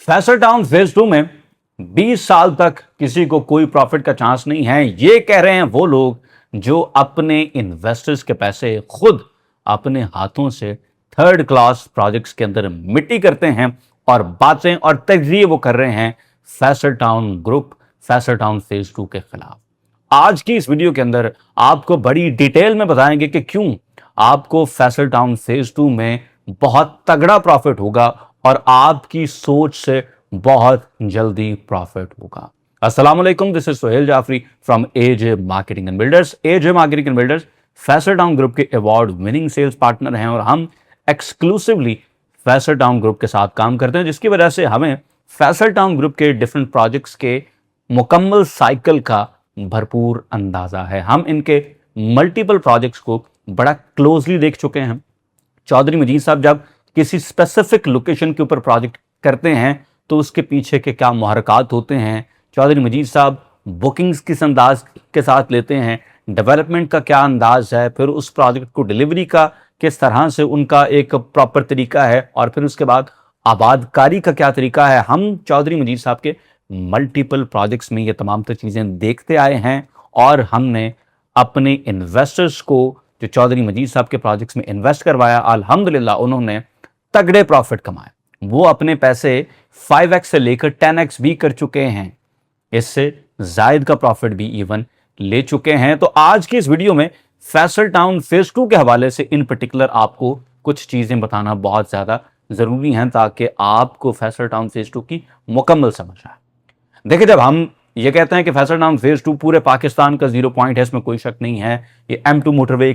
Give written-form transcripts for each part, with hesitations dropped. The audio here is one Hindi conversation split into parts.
फैसल टाउन फेज 2 में 20 साल तक किसी को कोई प्रॉफिट का चांस नहीं है, ये कह रहे हैं वो लोग जो अपने इन्वेस्टर्स के पैसे खुद अपने हाथों से थर्ड क्लास प्रोजेक्ट्स के अंदर मिट्टी करते हैं और बातें और तजरिए वो कर रहे हैं Faisal Town group, Faisal town phase 2 के खिलाफ। आज की इस वीडियो के अंदर आपको बड़ी डिटेल में बताएंगे कि क्यों आपको फैसल टाउन फेज 2 में बहुत तगड़ा प्रॉफिट होगा और आपकी सोच से बहुत जल्दी प्रॉफिट होगा। अस्सलाम वालेकुम, this is Sohail Jafri from AJ marketing and builders. AJ marketing and builders Faisal Town group के अवार्ड विनिंग सेल्स पार्टनर हैं और हम एक्सक्लूसिवली फैसल टाउन ग्रुप के साथ काम करते हैं, जिसकी वजह से हमें फैसल टाउन ग्रुप के डिफरेंट प्रोजेक्ट्स के मुकम्मल साइकिल का भरपूर अंदाजा है। हम इनके मल्टीपल प्रोजेक्ट्स को बड़ा क्लोजली देख चुके हैं। चौधरी मजीद साहब जब किसी स्पेसिफिक लोकेशन के ऊपर प्रोजेक्ट करते हैं तो उसके पीछे के क्या मुहरकात होते हैं, चौधरी मजीद साहब बुकिंग्स किस अंदाज के साथ लेते हैं, डेवलपमेंट का क्या अंदाज है, फिर उस प्रोजेक्ट को डिलीवरी का किस तरह से उनका एक प्रॉपर तरीका है और फिर उसके बाद आबादकारी का क्या तरीका है। हम चौधरी मजीद साहब के मल्टीपल प्रोजेक्ट्स में ये तमाम तो चीज़ें देखते आए हैं और हमने अपने इन्वेस्टर्स को जो चौधरी मजीद साहब के प्रोजेक्ट्स में इन्वेस्ट करवाया, अल्हम्दुलिल्लाह उन्होंने तगड़े प्रॉफिट कमाए। वो अपने पैसे 5x से लेकर 10x भी कर चुके हैं, इससे जायद का प्रॉफिट भी इवन ले चुके हैं। तो आज की इस वीडियो में फैसल टाउन फेज 2 के हवाले से इन पर्टिकुलर आपको कुछ चीजें बताना बहुत ज्यादा जरूरी है ताकि आपको फैसल टाउन फेज 2 की मुकम्मल समझ आए। देखिए, जब हम ये कहते हैं कि फैसल टाउन फेज 2 पूरे पाकिस्तान का 0 पॉइंट है, इसमें कोई शक नहीं है। ये M2 मोटरवे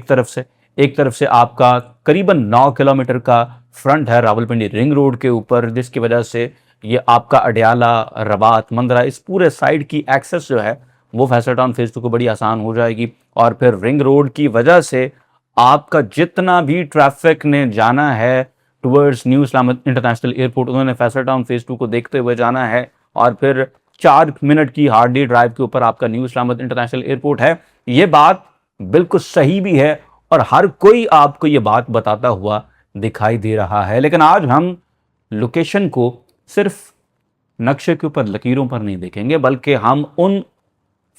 एक तरफ से आपका करीबन 9 किलोमीटर का फ्रंट है रावलपिंडी रिंग रोड के ऊपर, जिसकी वजह से ये आपका अडियाला, रबात, मंदरा, इस पूरे साइड की एक्सेस जो है वो फैसल टाउन फेज 2 को बड़ी आसान हो जाएगी। और फिर रिंग रोड की वजह से आपका जितना भी ट्रैफिक ने जाना है towards new Islamabad international airport, उन्होंने फैसल टाउन फेज 2 को देखते हुए जाना है और फिर 4 मिनट की हार्डली ड्राइव के ऊपर आपका न्यू इस्लामाबाद इंटरनेशनल एयरपोर्ट है। ये बात बिल्कुल सही भी है और हर कोई आपको ये बात बताता हुआ दिखाई दे रहा है। लेकिन आज हम लोकेशन को सिर्फ नक्शे के ऊपर, लकीरों पर नहीं देखेंगे, बल्कि हम उन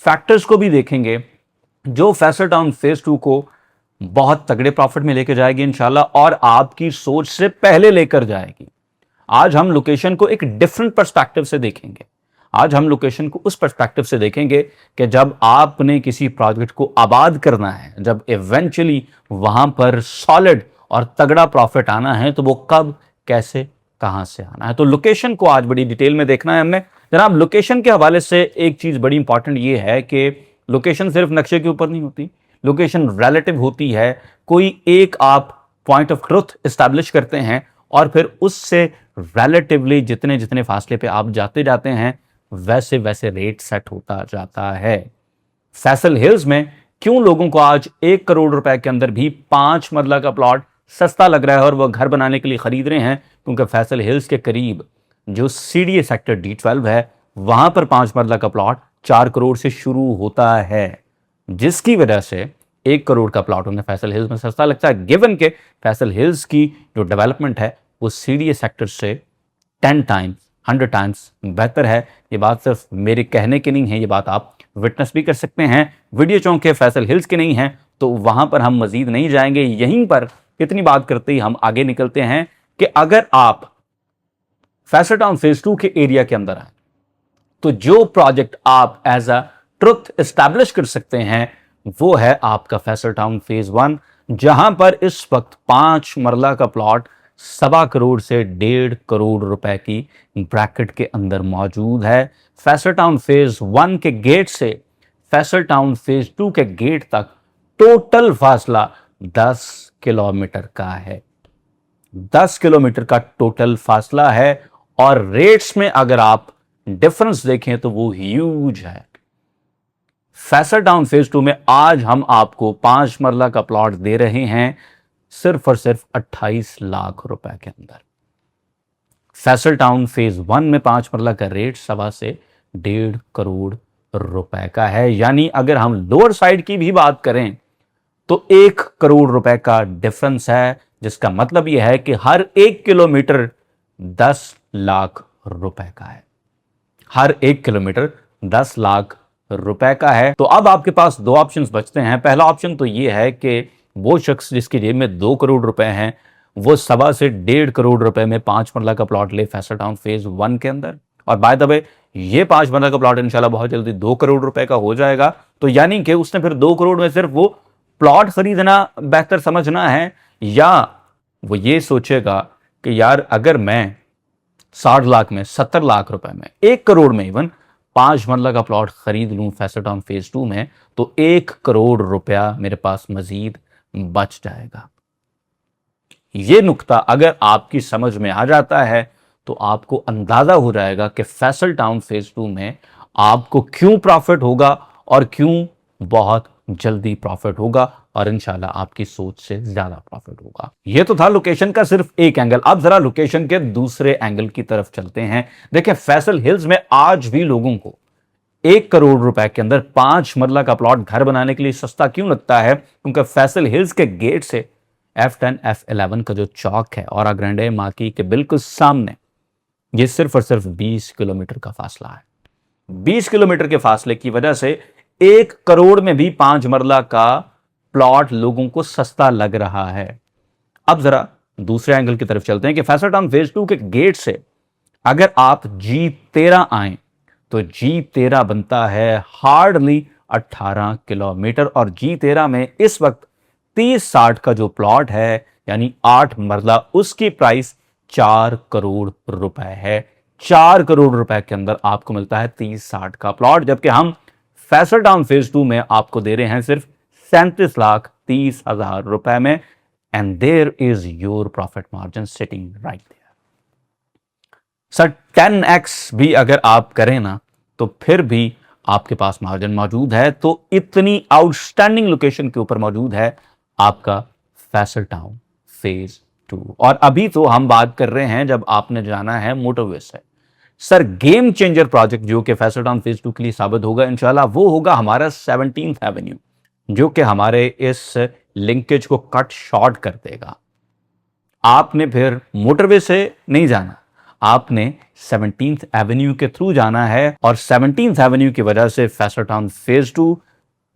फैक्टर्स को भी देखेंगे जो फैसल टाउन फेज 2 को बहुत तगड़े प्रॉफिट में लेकर जाएगी इंशाल्लाह और आपकी सोच से पहले लेकर जाएगी। आज हम लोकेशन को एक डिफरेंट पर्सपेक्टिव से देखेंगे। आज हम लोकेशन को उस पर्सपेक्टिव से देखेंगे कि जब आपने किसी प्रोजेक्ट को आबाद करना है, जब इवेंचुअली वहां पर सॉलिड और तगड़ा प्रॉफिट आना है, तो वो कब, कैसे, कहां से आना है। तो लोकेशन को आज बड़ी डिटेल में देखना है हमने। जनाब, लोकेशन के हवाले से एक चीज बड़ी इंपॉर्टेंट ये है कि लोकेशन सिर्फ नक्शे के ऊपर नहीं होती, लोकेशन रिलेटिव होती है। कोई एक आप पॉइंट ऑफ ट्रुथ एस्टैब्लिश करते हैं और फिर उससे रिलेटिवली जितने जितने फासले पे आप जाते हैं वैसे वैसे रेट सेट होता जाता है। फैसल हिल्स में क्यों लोगों को आज 1 करोड़ रुपए के अंदर भी 5 मरला का प्लॉट सस्ता लग रहा है और वह घर बनाने के लिए खरीद रहे हैं, क्योंकि फैसल हिल्स के करीब जो CDA सेक्टर D12 है वहां पर 5 मरला का प्लॉट 4 करोड़ से शुरू होता है, जिसकी वजह से 1 करोड़ का प्लॉट उन्हें फैसल हिल्स में सस्ता लगता है, गिवन के फैसल हिल्स की जो डेवलपमेंट है वो CDA सेक्टर से 10 टाइम्स 100 टाइम्स बेहतर है। ये बात सिर्फ मेरे कहने की नहीं है, ये बात आप विटनेस भी कर सकते हैं। वीडियो चौंके फैसल हिल्स के नहीं है तो वहां पर हम मजीद नहीं जाएंगे। यहीं पर इतनी बात करते ही हम आगे निकलते हैं कि अगर आप फैसल टाउन फेज 2 के एरिया के अंदर आए तो जो प्रोजेक्ट आप एज अ ट्रुथ एस्टैब्लिश कर सकते हैं वो है आपका फैसल टाउन फेज 1, जहां पर इस वक्त 5 मरला का प्लॉट 1.25 करोड़ से 1.5 करोड़ रुपए की ब्रैकेट के अंदर मौजूद है। फैसल टाउन फेज 1 के गेट से फैसल टाउन फेज 2 के गेट तक टोटल फासला 10 किलोमीटर का है। 10 किलोमीटर का टोटल फासला है और रेट्स में अगर आप डिफरेंस देखें तो वो ह्यूज है। फैसल टाउन फेज 2 में आज हम आपको 5 मरला का प्लॉट दे रहे हैं सिर्फ और सिर्फ 28 लाख रुपए के अंदर। फैसल टाउन फेज 1 में 5 मरला का रेट 1.25 से 1.5 करोड़ रुपए का है। यानी अगर हम लोअर साइड की भी बात करें तो 1 करोड़ रुपए का डिफरेंस है, जिसका मतलब यह है कि हर 1 किलोमीटर 10 लाख रुपए का है। हर 1 किलोमीटर 10 लाख रुपए का है। तो अब आपके पास दो ऑप्शंस बचते हैं। पहला ऑप्शन तो ये है कि वो शख्स जिसकी जेब में 2 करोड़ रुपए हैं वो 1.25 से 1.5 करोड़ रुपए में 5 मरला का प्लॉट ले फैसल टाउन फेज 1 के अंदर। और बाय द वे ये 5 मरला का प्लॉट इंशाल्लाह बहुत जल्दी 2 करोड़ रुपए का हो जाएगा। तो यानी कि उसने फिर 2 करोड़ में सिर्फ वो प्लॉट खरीदना बेहतर समझना है, या वो ये सोचेगा कि यार अगर मैं 60 लाख में, 70 लाख रुपए में, 1 करोड़ में इवन 5 मरला का प्लॉट खरीद लूं फैसल टाउन फेज 2 में, तो 1 करोड़ रुपया मेरे पास मजीद बच जाएगा। ये नुक्ता अगर आपकी समझ में आ जाता है तो आपको अंदाजा हो जाएगा कि फैसल टाउन फेज 2 में आपको क्यों प्रॉफिट होगा और क्यों बहुत जल्दी प्रॉफिट होगा, और इंशाल्लाह आपकी सोच से ज्यादा प्रॉफिट होगा। ये तो था लोकेशन का सिर्फ एक एंगल। अब जरा लोकेशन के दूसरे एंगल की तरफ चलते हैं। देखिए फैसल हिल्स में आज भी लोगों को 1 करोड़ रुपए के अंदर 5 मरला का प्लॉट घर बनाने के लिए सस्ता क्यों लगता है? क्योंकि फैसल हिल्स के गेट से F10 F11 का जो चौक है और ग्रैंडे मार्की के बिल्कुल सामने, ये सिर्फ और सिर्फ 20 किलोमीटर का फासला है। 20 किलोमीटर के फासले की वजह से 1 करोड़ में भी 5 मरला का प्लॉट लोगों को सस्ता लग रहा है। अब जरा दूसरे एंगल की तरफ चलते हैं कि फैसल टाउन फेज 2 के गेट से अगर आप G13 आए तो G13 बनता है हार्डली 18 किलोमीटर, और G13 में इस वक्त 30-60 का जो प्लॉट है यानी 8 मरला, उसकी प्राइस 4 करोड़ रुपए है। 4 करोड़ रुपए के अंदर आपको मिलता है 30-60 का प्लॉट, जबकि हम फैसल टाउन फेज 2 में आपको दे रहे हैं सिर्फ 37,30,000 रुपए में। And there is your profit margin sitting right there. Sir 10x भी अगर आप करें ना तो फिर भी आपके पास मार्जिन मौजूद है। तो इतनी आउटस्टैंडिंग लोकेशन के ऊपर मौजूद है आपका फैसल टाउन फेज 2। और अभी तो हम बात कर रहे हैं जब आपने जाना है मोटरवे से। सर गेम चेंजर प्रोजेक्ट जो कि फैसल टाउन फेज 2 के लिए साबित होगा इंशाल्लाह, वो होगा हमारा 17th एवेन्यू, जो कि हमारे इस लिंकेज को कट शॉर्ट कर देगा। आपने फिर मोटरवे से नहीं जाना, आपने 17th एवेन्यू के थ्रू जाना है, और 17th एवेन्यू की वजह से Faisal town phase 2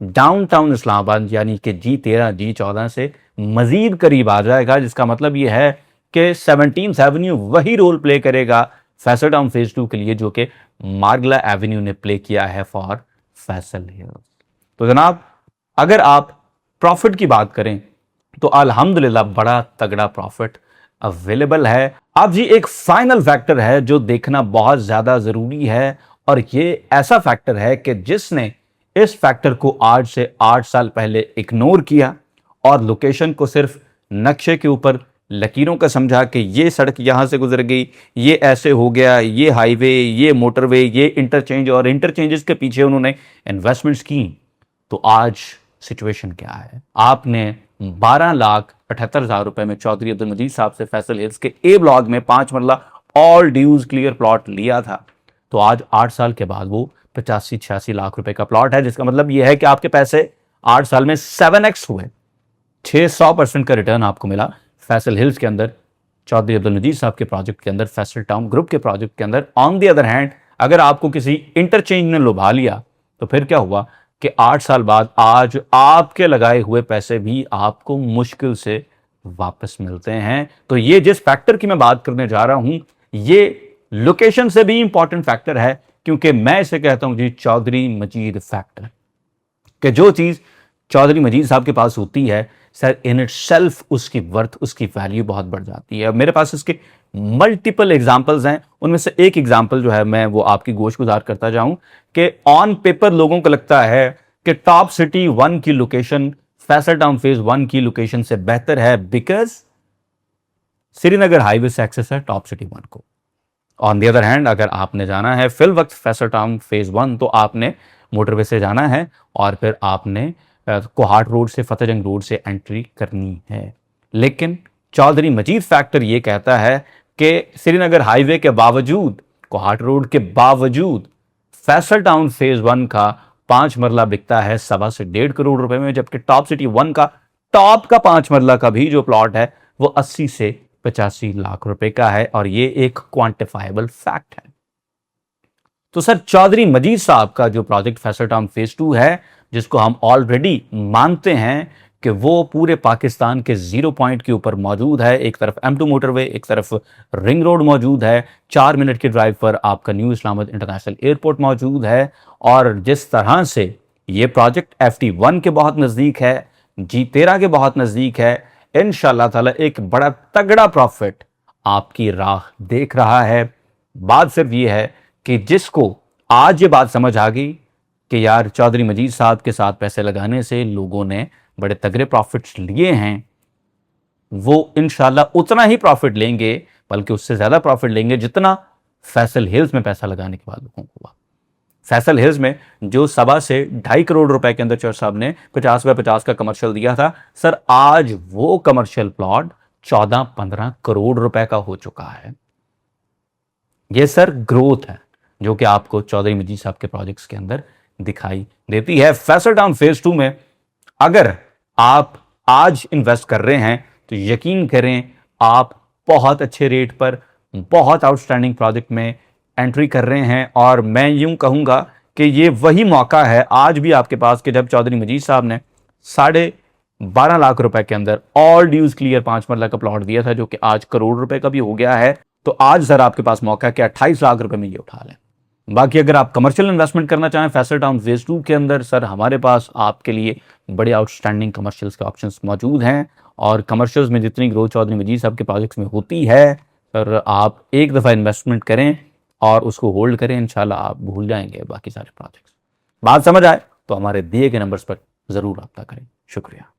downtown Islamabad यानी कि G13 G14 से मजीद करीब आ जाएगा, जिसका मतलब यह है कि 17th एवेन्यू वही रोल प्ले करेगा फैसल टाउन फेज 2 के लिए जो कि मार्गला एवेन्यू ने प्ले किया है फॉर फैसल हिल्स। तो जनाब अगर आप प्रॉफिट की बात करें तो अल्हम्दुलिल्लाह बड़ा तगड़ा प्रॉफिट अवेलेबल है। अब जी एक फाइनल फैक्टर है जो देखना बहुत ज्यादा जरूरी है, और ये ऐसा फैक्टर है कि जिसने इस फैक्टर को आज से 8 साल पहले इग्नोर किया और लोकेशन को सिर्फ नक्शे के ऊपर लकीरों का समझा कि ये सड़क यहां से गुजर गई, ये ऐसे हो गया, ये हाईवे, ये मोटरवे, ये इंटरचेंज, और इंटरचेंजेस के पीछे उन्होंने इन्वेस्टमेंट्स की। तो आज सिचुएशन क्या है? आपने 12,78,000 रुपए में चौधरी अब्दुल मजीद साहब से फैसल हिल्स के ए ब्लॉक में 5 मरला ऑल ड्यूज क्लियर प्लॉट लिया था। तो आज 8 साल के बाद वो 85-86 लाख रुपए का प्लॉट है, जिसका मतलब यह है कि आपके पैसे 8 साल में 7x हुए। 600% का रिटर्न आपको मिला फैसल हिल्स के अंदर, चौधरी अब्दुल मजीद साहब के प्रोजेक्ट के अंदर, फैसल टाउन ग्रुप के प्रोजेक्ट के अंदर। ऑन दी अदर हैंड अगर आपको किसी इंटरचेंज ने लुभा लिया तो फिर क्या हुआ कि 8 साल बाद आज आपके लगाए हुए पैसे भी आपको मुश्किल से वापस मिलते हैं। तो ये जिस फैक्टर की मैं बात करने जा रहा हूं ये लोकेशन से भी इंपॉर्टेंट फैक्टर है, क्योंकि मैं इसे कहता हूं जी चौधरी मजीद फैक्टर, कि जो चीज चौधरी मजीद साहब के पास होती है सर इन इटसेल्फ उसकी वर्थ, उसकी वैल्यू बहुत बढ़ जाती है। मेरे पास इसके मल्टीपल एग्जांपल्स हैं, उनमें से एक एग्जांपल जो है मैं वो आपकी गोश गुजार करता जाऊं कि ऑन पेपर लोगों को लगता है कि टॉप सिटी 1 की लोकेशन फैसल टाउन फेज 1 की लोकेशन से बेहतर है, बिकॉज श्रीनगर हाईवे से एक्सेस है टॉप सिटी 1 को। ऑन दी अदर हैंड अगर आपने जाना है फिल वक्त फैसल टाउन फेज 1 तो आपने मोटरवे से जाना है और फिर आपने कोहाट रोड से फतेहजंग रोड से एंट्री करनी है। लेकिन चौधरी मजीद फैक्टर ये कहता है कि श्रीनगर हाईवे के बावजूद, कोहाट रोड के बावजूद फैसल टाउन फेज 1 का 5 मरला बिकता है 1.25 से 1.5 करोड़ रुपए में, जबकि टॉप सिटी 1 का टॉप का 5 मरला का भी जो प्लॉट है वो 80 से लाख रुपए का है और ये एक क्वांटिफाइबल फैक्ट है। तो सर चौधरी मजीद साहब का जो प्रोजेक्ट फैसल टाउन फेज 2 है, जिसको हम ऑलरेडी मानते हैं कि वो पूरे पाकिस्तान के 0 पॉइंट के ऊपर मौजूद है, एक तरफ M2 मोटरवे, एक तरफ रिंग रोड मौजूद है, 4 मिनट की ड्राइव पर आपका न्यू इस्लामाबाद इंटरनेशनल एयरपोर्ट मौजूद है, और जिस तरह से ये प्रोजेक्ट FT1 के बहुत नज़दीक है, G13 के बहुत नज़दीक है, इंशाअल्लाह ताला एक बड़ा तगड़ा प्रॉफिट आपकी राह देख रहा है। बात सिर्फ ये है कि जिसको आज ये बात समझ आ गई कि यार चौधरी मजीद साहब के साथ पैसे लगाने से लोगों ने बड़े तगड़े प्रॉफिट्स लिए हैं, वो इंशाल्लाह उतना ही प्रॉफिट लेंगे, बल्कि उससे ज्यादा प्रॉफिट लेंगे जितना फैसल हिल्स में पैसा लगाने के बाद लोगों को हुआ। फैसल हिल्स में जो 1.25 से 2.5 करोड़ रुपए के अंदर चौधरी साहब ने 50 बाय 50 का कमर्शियल दिया था, सर आज वो कमर्शियल प्लॉट 14-15 करोड़ रुपए का हो चुका है। ये सर ग्रोथ है जो कि आपको चौधरी मजीद साहब के प्रोजेक्ट्स के अंदर दिखाई देती है। फैसल टाउन फेज 2 में अगर आप आज इन्वेस्ट कर रहे हैं तो यकीन करें आप बहुत अच्छे रेट पर बहुत आउटस्टैंडिंग प्रोजेक्ट में एंट्री कर रहे हैं, और मैं यूं कहूंगा कि ये वही मौका है आज भी आपके पास कि जब चौधरी मजीद साहब ने 12.5 लाख रुपए के अंदर ऑल ड्यूज क्लियर 5 मरला का प्लॉट दिया था, जो कि आज करोड़ रुपए का भी हो गया है, तो आज सर आपके पास मौका है कि 28 लाख रुपए में ये उठा लें। बाकी अगर आप कमर्शियल इन्वेस्टमेंट करना चाहें फैसल टाउन फेज 2 के अंदर, सर हमारे पास आपके लिए बड़े आउटस्टैंडिंग कमर्शियल्स के ऑप्शंस मौजूद हैं, और कमर्शियल्स में जितनी ग्रोथ चौधरी मजीद साहब के प्रोजेक्ट्स में होती है, सर आप एक दफ़ा इन्वेस्टमेंट करें और उसको होल्ड करें, इंशाल्लाह आप भूल जाएंगे बाकी सारे प्रोजेक्ट्स। बात समझ आए तो हमारे दिए गए नंबर्स पर ज़रूर रब्ता करें। शुक्रिया।